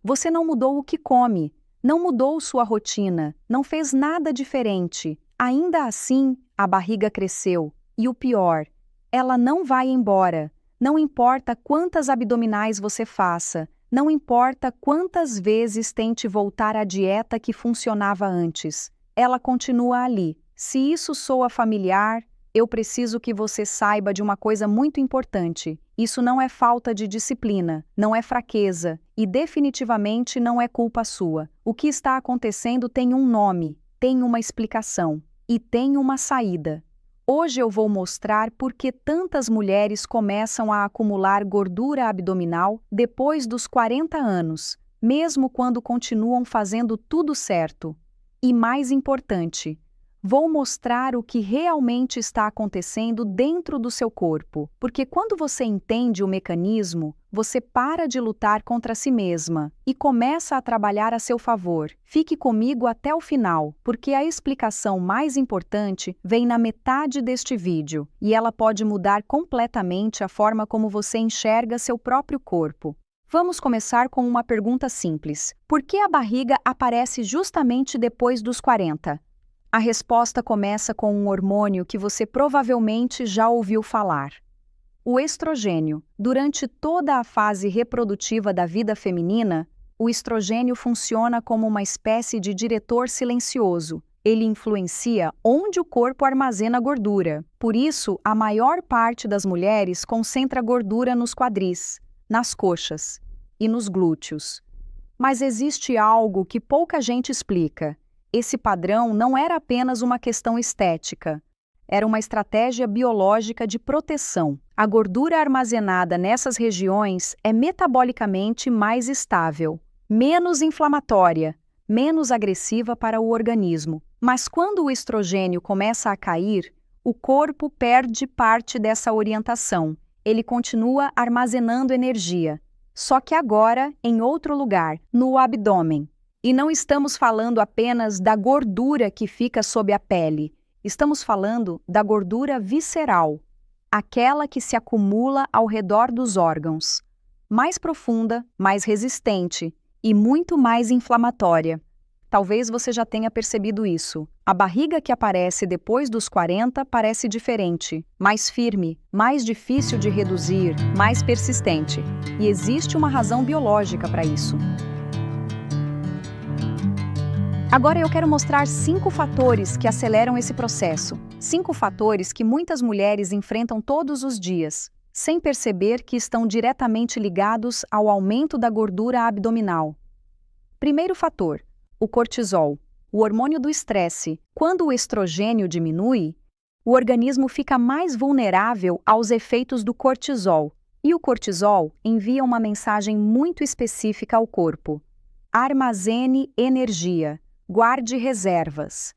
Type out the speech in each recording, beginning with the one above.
Você não mudou o que come, não mudou sua rotina, não fez nada diferente. Ainda assim, a barriga cresceu. E o pior, ela não vai embora. Não importa quantas abdominais você faça, não importa quantas vezes tente voltar à dieta que funcionava antes. Ela continua ali. Se isso soa familiar, eu preciso que você saiba de uma coisa muito importante. Isso não é falta de disciplina, não é fraqueza e definitivamente não é culpa sua. O que está acontecendo tem um nome, tem uma explicação e tem uma saída. Hoje eu vou mostrar por que tantas mulheres começam a acumular gordura abdominal depois dos 40 anos, mesmo quando continuam fazendo tudo certo. E mais importante, vou mostrar o que realmente está acontecendo dentro do seu corpo, porque quando você entende o mecanismo, você para de lutar contra si mesma e começa a trabalhar a seu favor. Fique comigo até o final, porque a explicação mais importante vem na metade deste vídeo, e ela pode mudar completamente a forma como você enxerga seu próprio corpo. Vamos começar com uma pergunta simples. Por que a barriga aparece justamente depois dos 40? A resposta começa com um hormônio que você provavelmente já ouviu falar. O estrogênio. Durante toda a fase reprodutiva da vida feminina, o estrogênio funciona como uma espécie de diretor silencioso. Ele influencia onde o corpo armazena gordura. Por isso, a maior parte das mulheres concentra gordura nos quadris, nas coxas e nos glúteos. Mas existe algo que pouca gente explica. Esse padrão não era apenas uma questão estética. Era uma estratégia biológica de proteção. A gordura armazenada nessas regiões é metabolicamente mais estável, menos inflamatória, menos agressiva para o organismo. Mas quando o estrogênio começa a cair, o corpo perde parte dessa orientação. Ele continua armazenando energia, só que agora em outro lugar, no abdômen. E não estamos falando apenas da gordura que fica sob a pele. Estamos falando da gordura visceral, aquela que se acumula ao redor dos órgãos. Mais profunda, mais resistente e muito mais inflamatória. Talvez você já tenha percebido isso. A barriga que aparece depois dos 40 parece diferente, mais firme, mais difícil de reduzir, mais persistente. E existe uma razão biológica para isso. Agora eu quero mostrar 5 fatores que aceleram esse processo. 5 fatores que muitas mulheres enfrentam todos os dias, sem perceber que estão diretamente ligados ao aumento da gordura abdominal. Primeiro fator, o cortisol, o hormônio do estresse. Quando o estrogênio diminui, o organismo fica mais vulnerável aos efeitos do cortisol. E o cortisol envia uma mensagem muito específica ao corpo. Armazene energia. Guarde reservas,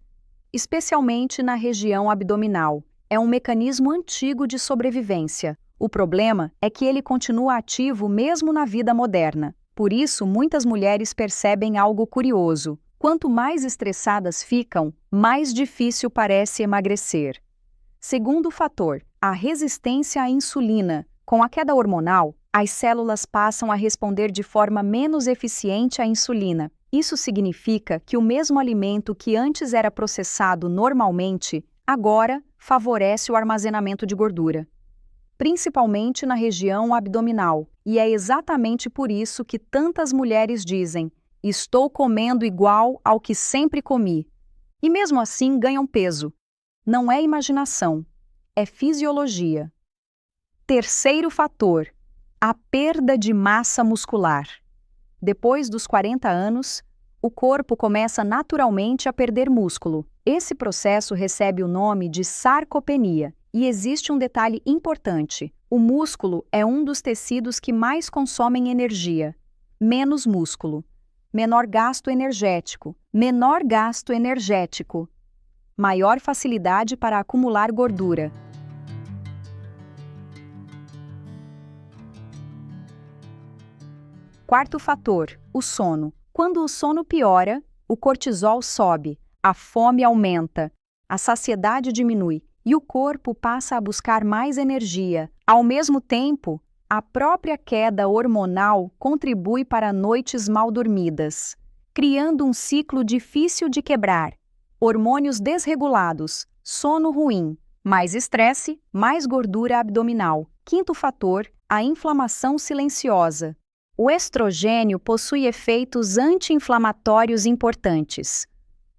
especialmente na região abdominal. É um mecanismo antigo de sobrevivência. O problema é que ele continua ativo mesmo na vida moderna. Por isso, muitas mulheres percebem algo curioso. Quanto mais estressadas ficam, mais difícil parece emagrecer. Segundo fator, a resistência à insulina. Com a queda hormonal, as células passam a responder de forma menos eficiente à insulina. Isso significa que o mesmo alimento que antes era processado normalmente, agora favorece o armazenamento de gordura, principalmente na região abdominal. E é exatamente por isso que tantas mulheres dizem: estou comendo igual ao que sempre comi. E mesmo assim ganham peso. Não é imaginação, é fisiologia. Terceiro fator, a perda de massa muscular. Depois dos 40 anos, o corpo começa naturalmente a perder músculo. Esse processo recebe o nome de sarcopenia. E existe um detalhe importante: o músculo é um dos tecidos que mais consomem energia. Menos músculo, menor gasto energético. Menor gasto energético, maior facilidade para acumular gordura. Quarto fator, o sono. Quando o sono piora, o cortisol sobe, a fome aumenta, a saciedade diminui e o corpo passa a buscar mais energia. Ao mesmo tempo, A própria queda hormonal contribui para noites mal dormidas, criando um ciclo difícil de quebrar. Hormônios desregulados, sono ruim, mais estresse, mais gordura abdominal. Quinto fator, a inflamação silenciosa. O estrogênio possui efeitos anti-inflamatórios importantes.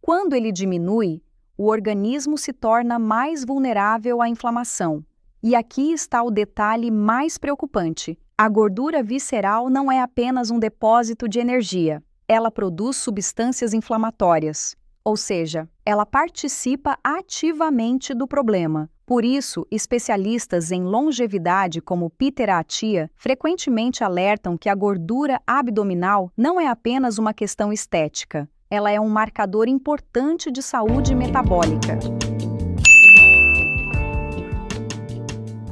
Quando ele diminui, o organismo se torna mais vulnerável à inflamação. E aqui está o detalhe mais preocupante. A gordura visceral não é apenas um depósito de energia. Ela produz substâncias inflamatórias. Ou seja, ela participa ativamente do problema. Por isso, especialistas em longevidade como Peter Attia frequentemente alertam que a gordura abdominal não é apenas uma questão estética. Ela é um marcador importante de saúde metabólica.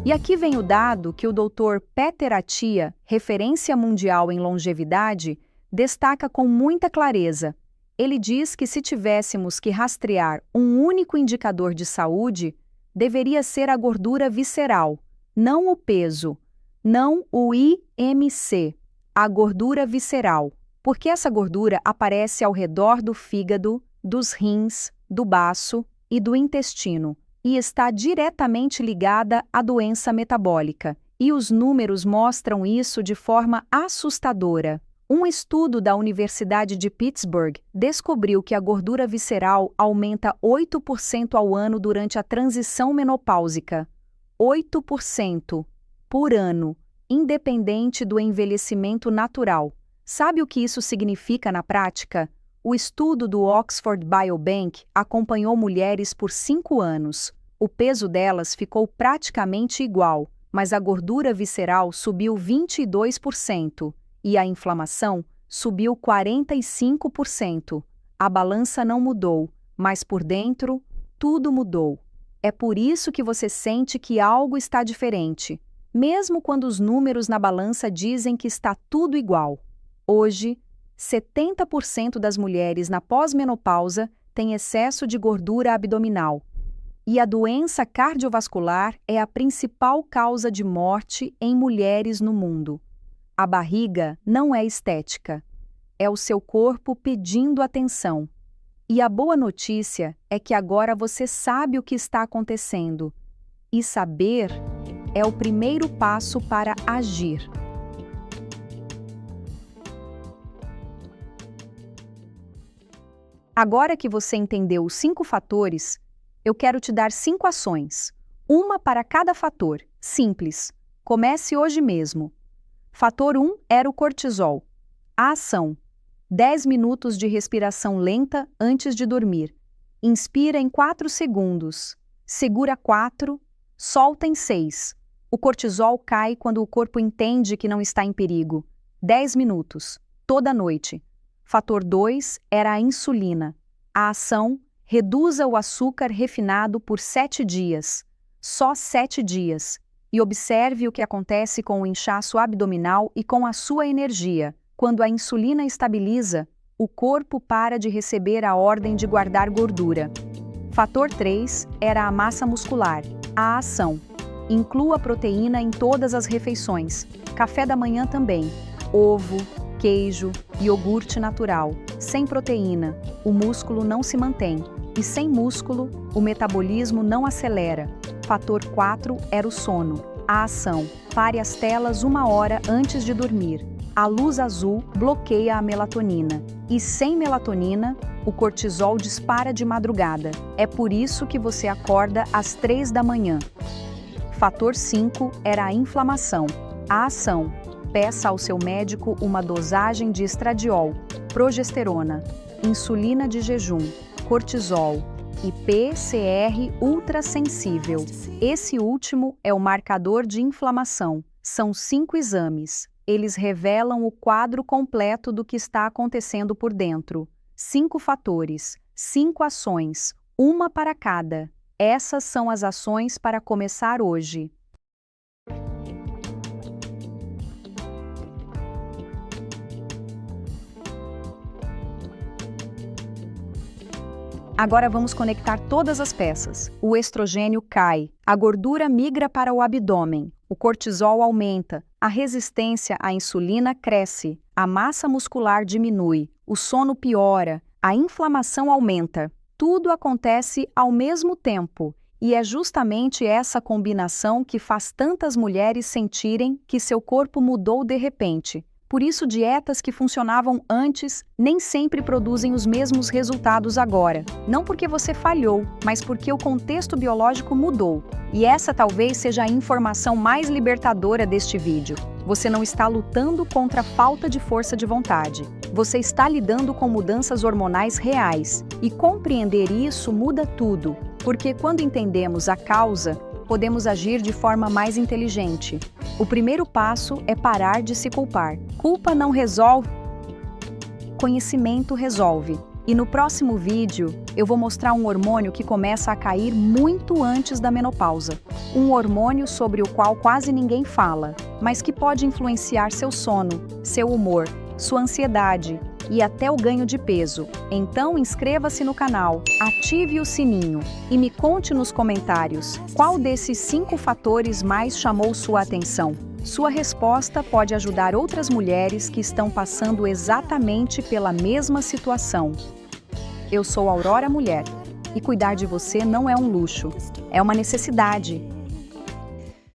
E aqui vem o dado que o Dr. Peter Attia, referência mundial em longevidade, destaca com muita clareza. Ele diz que se tivéssemos que rastrear um único indicador de saúde, deveria ser a gordura visceral, não o peso, não o IMC, a gordura visceral, porque essa gordura aparece ao redor do fígado, dos rins, do baço e do intestino, e está diretamente ligada à doença metabólica, e os números mostram isso de forma assustadora. Um estudo da Universidade de Pittsburgh descobriu que a gordura visceral aumenta 8% ao ano durante a transição menopáusica. 8% por ano, independente do envelhecimento natural. Sabe o que isso significa na prática? O estudo do Oxford Biobank acompanhou mulheres por 5 anos. O peso delas ficou praticamente igual, mas a gordura visceral subiu 22%. E a inflamação subiu 45%. A balança não mudou, mas por dentro, tudo mudou. É por isso que você sente que algo está diferente, mesmo quando os números na balança dizem que está tudo igual. Hoje, 70% das mulheres na pós-menopausa têm excesso de gordura abdominal. E a doença cardiovascular é a principal causa de morte em mulheres no mundo. A barriga não é estética, é o seu corpo pedindo atenção. E a boa notícia é que agora você sabe o que está acontecendo. E saber é o primeiro passo para agir. Agora que você entendeu os 5 fatores, eu quero te dar 5 ações. Uma para cada fator, simples. Comece hoje mesmo. Fator 1 era o cortisol. A ação: 10 minutos de respiração lenta antes de dormir. Inspira em 4 segundos. Segura 4, solta em 6. O cortisol cai quando o corpo entende que não está em perigo. 10 minutos, toda noite. Fator 2 era a insulina. A ação: reduza o açúcar refinado por 7 dias. Só 7 dias. E observe o que acontece com o inchaço abdominal e com a sua energia. Quando a insulina estabiliza, o corpo para de receber a ordem de guardar gordura. Fator 3 era a massa muscular. A ação: inclua proteína em todas as refeições. Café da manhã também. Ovo, queijo, iogurte natural. Sem proteína, o músculo não se mantém. E sem músculo, o metabolismo não acelera. Fator 4 era o sono. A ação: pare as telas 1 hora antes de dormir. A luz azul bloqueia a melatonina. E sem melatonina, o cortisol dispara de madrugada. É por isso que você acorda às 3 da manhã. Fator 5 era a inflamação. A ação: peça ao seu médico uma dosagem de estradiol, progesterona, insulina de jejum, cortisol e PCR ultrassensível. Esse último é o marcador de inflamação. São 5 exames. Eles revelam o quadro completo do que está acontecendo por dentro. 5 fatores, 5 ações, uma para cada. Essas são as ações para começar hoje. Agora vamos conectar todas as peças. O estrogênio cai, a gordura migra para o abdômen, o cortisol aumenta, a resistência à insulina cresce, a massa muscular diminui, o sono piora, a inflamação aumenta. Tudo acontece ao mesmo tempo, e é justamente essa combinação que faz tantas mulheres sentirem que seu corpo mudou de repente. Por isso, dietas que funcionavam antes nem sempre produzem os mesmos resultados agora. Não porque você falhou, mas porque o contexto biológico mudou. E essa talvez seja a informação mais libertadora deste vídeo. Você não está lutando contra a falta de força de vontade. Você está lidando com mudanças hormonais reais. E compreender isso muda tudo, porque quando entendemos a causa, podemos agir de forma mais inteligente. O primeiro passo é parar de se culpar. Culpa não resolve, conhecimento resolve. E no próximo vídeo, eu vou mostrar um hormônio que começa a cair muito antes da menopausa. Um hormônio sobre o qual quase ninguém fala, mas que pode influenciar seu sono, seu humor, sua ansiedade e até o ganho de peso. Então inscreva-se no canal, ative o sininho e me conte nos comentários qual desses 5 fatores mais chamou sua atenção. Sua resposta pode ajudar outras mulheres que estão passando exatamente pela mesma situação. Eu sou Aurora Mulher e cuidar de você não é um luxo, é uma necessidade.